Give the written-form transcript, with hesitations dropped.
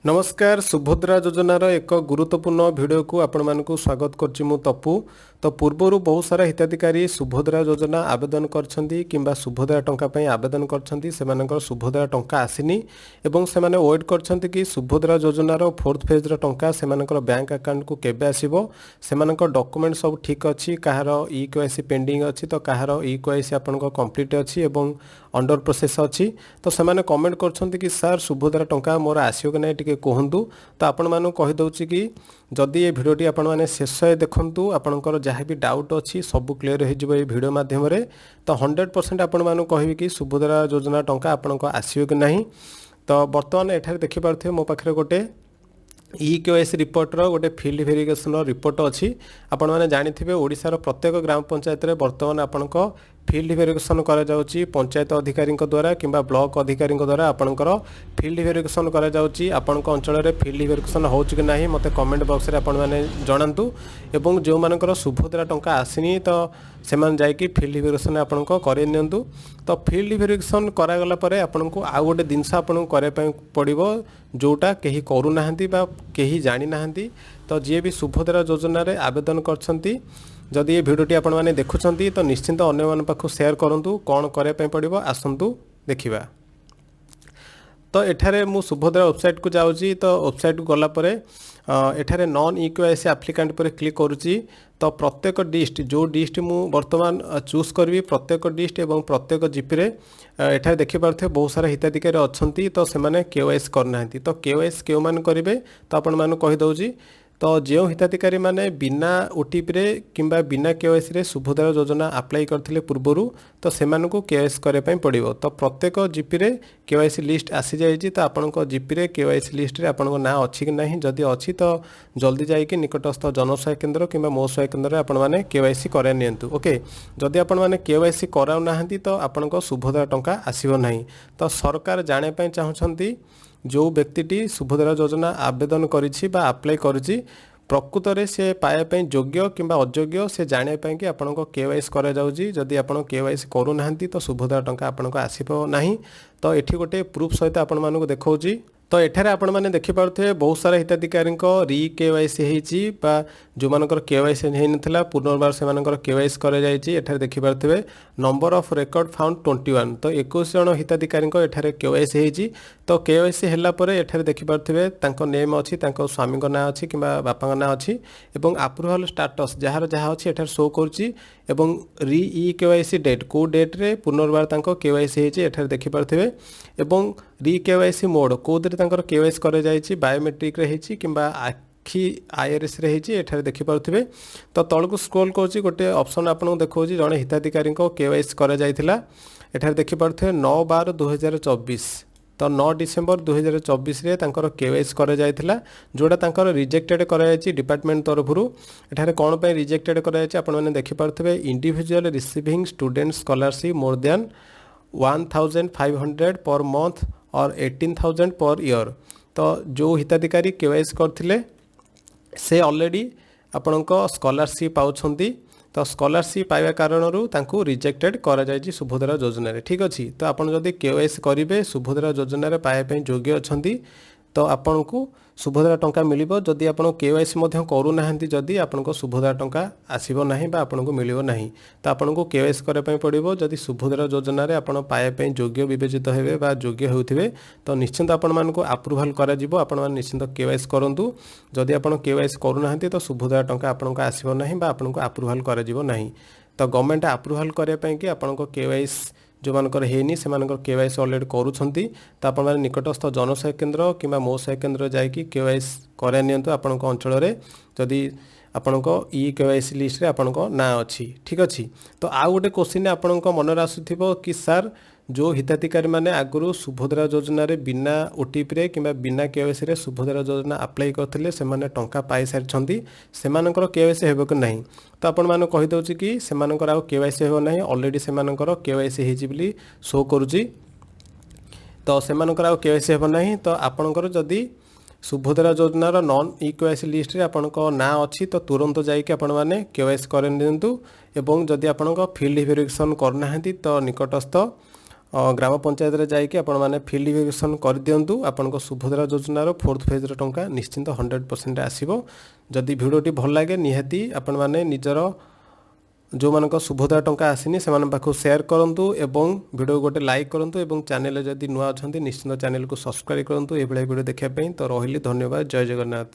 नमस्कार सुभद्रा योजनार एक गुरुत्वपूर्ण वीडियो को आपण मानक स्वागत करछि मु तपु। तो पूर्वर बहुत सारा हिताधिकारी सुभद्रा योजना आवेदन करछंती किंबा सुभद्रा टंका पई आवेदन करछंती सेमानकर सुभद्रा टंका आसिनी एवं सेमाने वेट करछंती कि सुभद्रा योजनार फोर्थ फेज र टंका सेमानकर बैंक अकाउंट को केबे आसीबो। सेमानकर डॉक्यूमेंट सब ठीक अछि, काहार ई केवाईसी पेंडिंग अछि तो काहार ई केवाईसी आपनको कंप्लीट अछि एवं अंडर प्रोसेस अछि। तो सेमाने कमेंट करछंती कि सर सुभद्रा टंका मोर आसियो कि नै टिके कहतु। तो आपण मानू कहि दउछि कि जदि ये भिडियोटी आपण माने शेष देखंतु आपणकर जहाँ भी डाउट अच्छी सब क्लीयर हो भिडियो माध्यम रे। तो 100% आपण मानू कहबी कि सुभद्रा योजना टंका आपणको आसियो कि नहीं। तो बर्तमान एठारे देखि पारथिबे मो पाखरे गोटे ई केवाईसी रिपोर्ट रो गोटे फील्ड वेरिफिकेशन रिपोर्ट अच्छी। आपण माने जानिथिबे ओडिसा रो प्रत्येक ग्राम पंचायत रे वर्तमान आपणको फील्ड वेरिफिकेशन करा जाउची पंचायत अधिकारी द्वारा किंबा ब्लॉक अधिकारी द्वारा आपणकर फील्ड वेरिफिकेशन करा जाउची। आपणक अंचल रे फील्ड वेरिफिकेशन होउची कि नाही मते कमेंट बॉक्स रे आपण माने जणांतु एवं जो मानकर सुभद्रा टंका आसिनी तो सेमान जाई कि फील्ड वेरिफिकेशन आपणको करे नियंतु। तो फील्ड वेरिफिकेशन करा गला परे आपणको आ गोटे जिनस आपणको करे पय पड़िबो जोटा केही करू नाहंती बा केही जानि नाहंती। तो जे भी सुभद्रा योजना रे आवेदन करछंती जदि ये भिडियोटी आपण माने देखुछंती तो निश्चिंत अन्य मान पाखु शेयर करंतु कोन करे पय पड़िबो आसंतु देखिबा। तो एठारे मु सुभद्रा वेबसाइट को जाउची। तो वेबसाइट को गला परे एठारे नॉन ई केवाईसी एप्लिकेंट पर क्लिक करूची। तो प्रत्येक डिस्ट जो डिस्ट मु वर्तमान चूज करबी प्रत्येक डिस्ट एवं प्रत्येक जीपी रे एठारे देखि पारथे बहुत सारा हिताधिकारी अछंती। तो से माने केवाईसी करनाहंती तो केवाईसी केउ मान करिवे तो आपण मानु कहि दउची। तो जो हिताधिकारी माने बिना ओटीपी रे किंबा बिना केवाईसी रे सुभद्रा योजना अप्लाई करथिले पूर्वरु तो सेमानकु केवाईसी करे पय पड़िबो। तो प्रत्येक जीपी रे केवाईसी लिस्ट आसी जायछि। तो आपनको जीपी रे केवाईसी लिस्ट रे आपनको ना अछि कि नाही जदि अछि तो जल्दी जाई कि निकटस्थ जनसेवा केंद्र किंबा मो सेवा केंद्र रे आपण माने केवाईसी करे नियंतु। ओके जदि आपण माने केवाईसी कराउ नाहंती तो आपनको सुभद्रा टंका आसीबो नाही। तो सरकार जाने पय चाहुछंती जो व्यक्तिटी सुभद्रा योजना आवेदन करिछि बा अप्लाई करिछि प्रकृत रे से पाए पय योग्य किंबा अयोग्य से जाने पय कि आपनको केवाईसी करा जाउछि। जदि आपण केवाईसी करू नाहंती तो सुभद्रा टंका आपनको आसीबो नाही। तो एठी गोटे प्रूफ सहित आपण मानको देखौछि। तो एठारे आपण माने देखि पारथे बहुत सारा हिताधिकारी री केवाईसी हेछि बा जो मानकर केवाईसी हे नथिला पुनर्बार से मानकर केवाईसी करे जायछि। एठारे देखि पारथबे नंबर ऑफ रिकॉर्ड फाउंड 21 तो 21 जन हिताधिकारी एठारे केवाईसी हेछि। तो केवाईसी हेला परे एठारे देखि पारथबे तांको नेम अछि तांको स्वामी को ना अछि किबा बापा को ना अछि एवं अप्रूवल स्टेटस जहार जहा अछि एठारे शो करछि एवं री ई केवाईसी डेट को डेट रे पुनर्बार तांको केवाईसी हेछि एठारे देखि पारथबे एवं री केवाईसी मोड कोदरे तांकर केवाईसी करे जायछि बायोमेट्रिक रे हेछि किबा आखि आईआरएस रे हेछि एठारे देखि पारथबे। तो तळको स्क्रॉल करछि गोटे ऑप्शन आपन देखौछि जणे हिताधिकारी को केवाईसी करे जायथिला एठारे देखि पारथबे 9/12/2024 तो 9 डिसेंबर 2024 रे तांकर केवाईसी करे जायथिला जोडा तांकर रिजेक्टेड करे जायछि डिपार्टमेंट तरफरु। एठारे कोन पे रिजेक्टेड करे जायछि आपण माने देखि पारथबे individual receiving student scholarship more than 1500 per month और 18,000 पर ईयर। तो जो हिताधिकारी केवाईसी करथिले से ऑलरेडी आपणको स्कॉलरशिप पाउछंती। तो स्कॉलरशिप पाइबा कारणरू तांको रिजेक्टेड करा जायछि सुभद्रा योजना रे। ठीक अछि तो आपण जदि केवाईसी करिवे सुभद्रा योजना रे पाए पे योग्य अछंती तो आपनको सुभद्रा टंका मिलिबो। जदि आपण केवाईसी मध्य करू नाहंती जदि आपनको सुभद्रा टंका आसीबो नाही बा आपनको मिलिबो नाही। तो आपनको केवाईसी करे पय पड़िबो। जदि सुभद्रा योजना रे आपण पाए पे योग्य विवेचित हेबे बा योग्य होउथिबे तो निश्चित आपण मानको अप्रूवल करा जिवो। आपण मान निश्चित केवाईसी करंतु। जदि आपण केवाईसी करू नाहंती तो सुभद्रा टंका आपनको आसीबो नाही बा आपनको अप्रूवल करा जिवो नाही। तो गवर्नमेंट अप्रूवल करे पय कि आपनको केवाईसी जो मानकर हेनी से मानकर केवाईसी ऑलरेडी करूछंती तो आपण माने निकटस्थ जनसेवा केंद्र किबा मो सेवा केंद्र जाई कि केवाईसी करे नियंतु आपनको अंचल रे जदि आपनको ई केवाईसी लिस्ट रे आपनको ना अछि। ठीक अछि तो आ गोटे क्वेश्चन आपनको मन रे आसुथिबो कि सर जो हिताधिकारी माने आगुरु सुभद्रा योजना रे बिना ओटीपी रे किबा बिना केवाईसी रे सुभद्रा योजना अप्लाई करथिले से माने टंका पाई सारछंती सेमानकर केवाईसी हेबो कि नाही। तो आपण माने कहि दउची कि सेमानकर आ केवाईसी हेबो नाही ऑलरेडी सेमानकर केवाईसी हेजि बिली शो करूची। तो सेमानकर आ केवाईसी हेबो नाही। तो आपणकर जदि सुभद्रा योजनार नॉन ई केवाईसी लिस्ट रे आपणको ना अछि तो तुरंत जाइके आपण माने केवाईसी करे नियंतु एवं जदि आपणको फील्ड वेरिफिकेशन करनाहंती तो निकटस्थ ଗ୍ରାମ ପଞ୍ଚାୟତରେ ଯାଇକି ଆପଣମାନେ ଫିଲ୍ଡ ଭେରିଫିକେସନ୍ କରିଦିଅନ୍ତୁ। ଆପଣଙ୍କ ସୁଭଦ୍ରା ଯୋଜନାର 4th ଫେଜ୍ର ଟଙ୍କା ନିଶ୍ଚିନ୍ତ 100% ଆସିବ। ଯଦି ଭିଡ଼ିଓଟି ଭଲ ଲାଗେ ନିହାତି ଆପଣମାନେ ନିଜର ଯେଉଁମାନଙ୍କ ସୁଭଦ୍ରା ଟଙ୍କା ଆସିନି ସେମାନଙ୍କ ପାଖକୁ ସେୟାର କରନ୍ତୁ ଏବଂ ଭିଡ଼ିଓ ଗୋଟେ ଲାଇକ୍ କରନ୍ତୁ ଏବଂ ଚ୍ୟାନେଲରେ ଯଦି ନୂଆ ଅଛନ୍ତି ନିଶ୍ଚିନ୍ତ ଚ୍ୟାନେଲକୁ ସବସ୍କ୍ରାଇବ୍ କରନ୍ତୁ ଏଭଳିଆ ଭିଡ଼ିଓ ଦେଖିବା ପାଇଁ। ତ ରହିଲି, ଧନ୍ୟବାଦ, ଜୟ ଜଗନ୍ନାଥ।